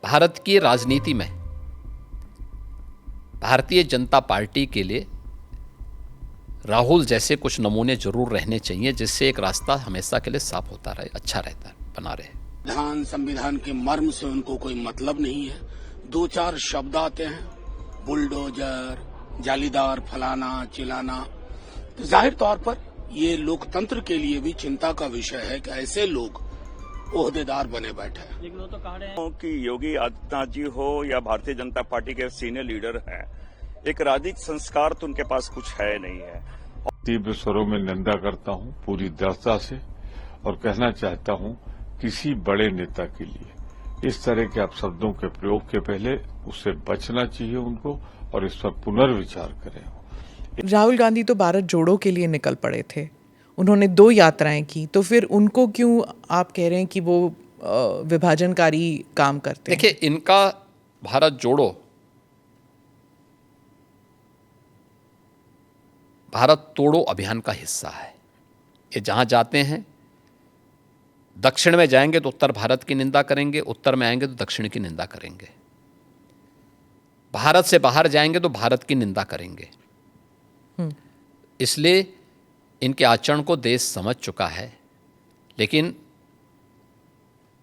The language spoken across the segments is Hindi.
भारत की राजनीति में भारतीय जनता पार्टी के लिए राहुल जैसे कुछ नमूने जरूर रहने चाहिए, जिससे एक रास्ता हमेशा के लिए साफ होता रहे, अच्छा रहता है, बना रहे। संविधान के मर्म से उनको कोई मतलब नहीं है। दो चार शब्द आते हैं, बुलडोजर, जालीदार, फलाना चिलाना। तो जाहिर तौर पर ये लोकतंत्र के लिए भी चिंता का विषय है कि ऐसे लोग ओहदेदार बने बैठे हैं। लेकिन वो तो कह रहे हैं कि योगी आदित्यनाथ जी हो या भारतीय जनता पार्टी के सीनियर लीडर हैं, एक राजनीतिक संस्कार तो उनके पास कुछ है नहीं है। तीव्र स्वरों में निंदा करता हूं पूरी दृढ़ता से और कहना चाहता हूं किसी बड़े नेता के लिए इस तरह के अपशब्दों के प्रयोग के पहले उससे बचना चाहिए उनको और इस पर पुनर्विचार करें। राहुल गांधी तो भारत जोड़ो के लिए निकल पड़े थे, उन्होंने 2 यात्राएं की, तो फिर उनको क्यों आप कह रहे हैं कि वो विभाजनकारी काम करते हैं? देखिए, इनका भारत जोड़ो भारत तोड़ो अभियान का हिस्सा है। ये जहां जाते हैं, दक्षिण में जाएंगे तो उत्तर भारत की निंदा करेंगे, उत्तर में आएंगे तो दक्षिण की निंदा करेंगे, भारत से बाहर जाएंगे तो भारत की निंदा करेंगे। इसलिए इनके आचरण को देश समझ चुका है। लेकिन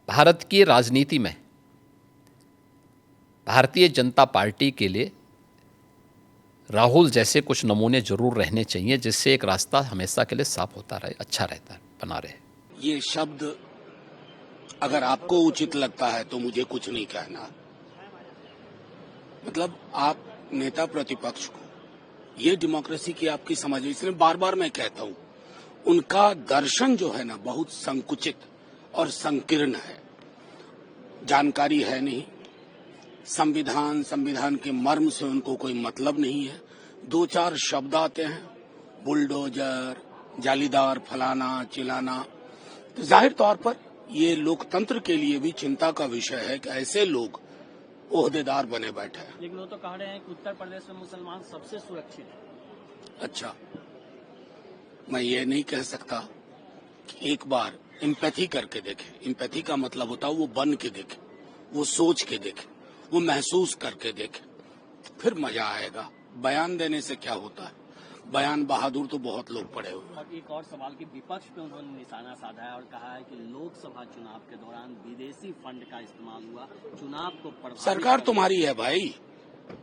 भारत की राजनीति में भारतीय जनता पार्टी के लिए राहुल जैसे कुछ नमूने जरूर रहने चाहिए, जिससे एक रास्ता हमेशा के लिए साफ होता रहे, अच्छा रहता है, बना रहे। ये शब्द अगर आपको उचित लगता है तो मुझे कुछ नहीं कहना। मतलब आप नेता प्रतिपक्ष को, ये डेमोक्रेसी की आपकी समझ है, इसलिए बार बार मैं कहता हूं उनका दर्शन जो है ना बहुत संकुचित और संकीर्ण है, जानकारी है नहीं। संविधान के मर्म से उनको कोई मतलब नहीं है। 2 चार शब्द आते हैं, बुलडोजर, जालीदार, फलाना चिलाना। तो जाहिर तौर पर ये लोकतंत्र के लिए भी चिंता का विषय है कि ऐसे लोग ओहदेदार बने बैठे हैं। लेकिन वो तो कह रहे हैं कि उत्तर प्रदेश में मुसलमान सबसे सुरक्षित है। अच्छा, मैं ये नहीं कह सकता कि एक बार एम्पैथी करके देखे। एम्पैथी का मतलब होता है वो बन के देखे, वो सोच के देखे, वो महसूस करके देखे, फिर मजा आएगा। बयान देने से क्या होता है? बयान बहादुर तो बहुत लोग पड़े हुए। और एक और सवाल की विपक्ष पे उन्होंने निशाना साधा है और कहा है कि लोकसभा चुनाव के दौरान विदेशी फंड का इस्तेमाल हुआ, चुनाव को प्रभावित। सरकार तुम्हारी है भाई,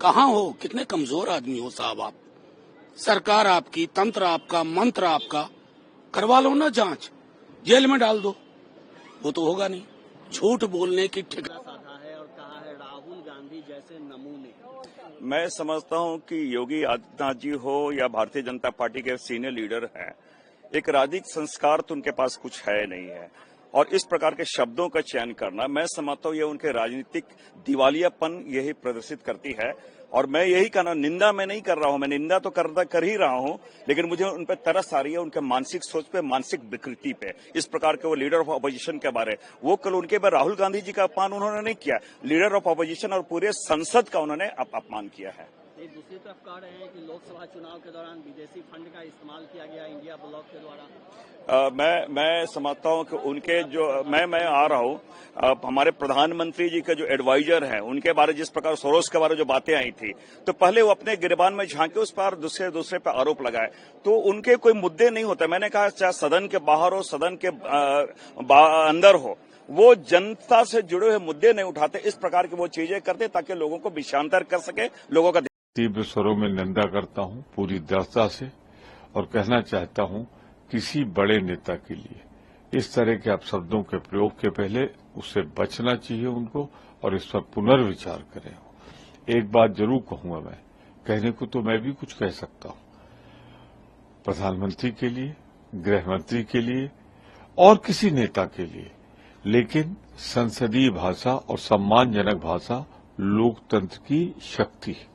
कहाँ हो? कितने कमजोर आदमी हो साहब आप। सरकार आपकी, तंत्र आपका, मंत्र आपका, करवा लो ना जांच, जेल में डाल दो। वो तो होगा नहीं। झूठ बोलने की ठिकाना साधा है और कहा है राहुल गांधी जैसे नमूने। मैं समझता हूं कि योगी आदित्यनाथ जी हो या भारतीय जनता पार्टी के सीनियर लीडर हैं, एक राजनीतिक संस्कार तो उनके पास कुछ है नहीं है। और इस प्रकार के शब्दों का चयन करना, मैं समझता हूं ये उनके राजनीतिक दिवालियापन यही प्रदर्शित करती है। और मैं यही कहना, निंदा मैं नहीं कर रहा हूं, मैं निंदा तो कर ही रहा हूं, लेकिन मुझे उन पर तरस आ रही है, उनके मानसिक सोच पे, मानसिक विकृति पे। इस प्रकार के वो लीडर ऑफ अपोजिशन के बारे, वो कल उनके बारे राहुल गांधी जी का अपमान उन्होंने नहीं किया, लीडर ऑफ अपोजिशन और पूरे संसद का उन्होंने अपमान किया है। दूसरी तरफ कह रहे हैं कि लोकसभा चुनाव के दौरान विदेशी फंड का इस्तेमाल किया गया इंडिया ब्लॉक के द्वारा। मैं समझता हूं कि उनके जो मैं आ रहा हूं, हमारे प्रधानमंत्री जी के जो एडवाइजर हैं उनके बारे जिस प्रकार सोरोस के बारे जो बातें आई थी, तो पहले वो अपने गिरबान में झांके उस पर दूसरे पे आरोप लगाए, तो उनके कोई मुद्दे नहीं होते। मैंने कहा चाहे सदन के बाहर हो, सदन के अंदर हो, वो जनता से जुड़े हुए मुद्दे नहीं उठाते। इस प्रकार की वो चीजें करते ताकि लोगों को विषयांतर कर सके, लोगों का। तीव्र स्वरों में निंदा करता हूं पूरी दृढ़ता से और कहना चाहता हूं किसी बड़े नेता के लिए इस तरह के अपशब्दों के प्रयोग के पहले उससे बचना चाहिए उनको और इस पर पुनर्विचार करें। एक बात जरूर कहूंगा, मैं कहने को तो मैं भी कुछ कह सकता हूं, प्रधानमंत्री के लिए, गृह मंत्री के लिए और किसी नेता के लिए, लेकिन संसदीय भाषा और सम्मानजनक भाषा लोकतंत्र की शक्ति है।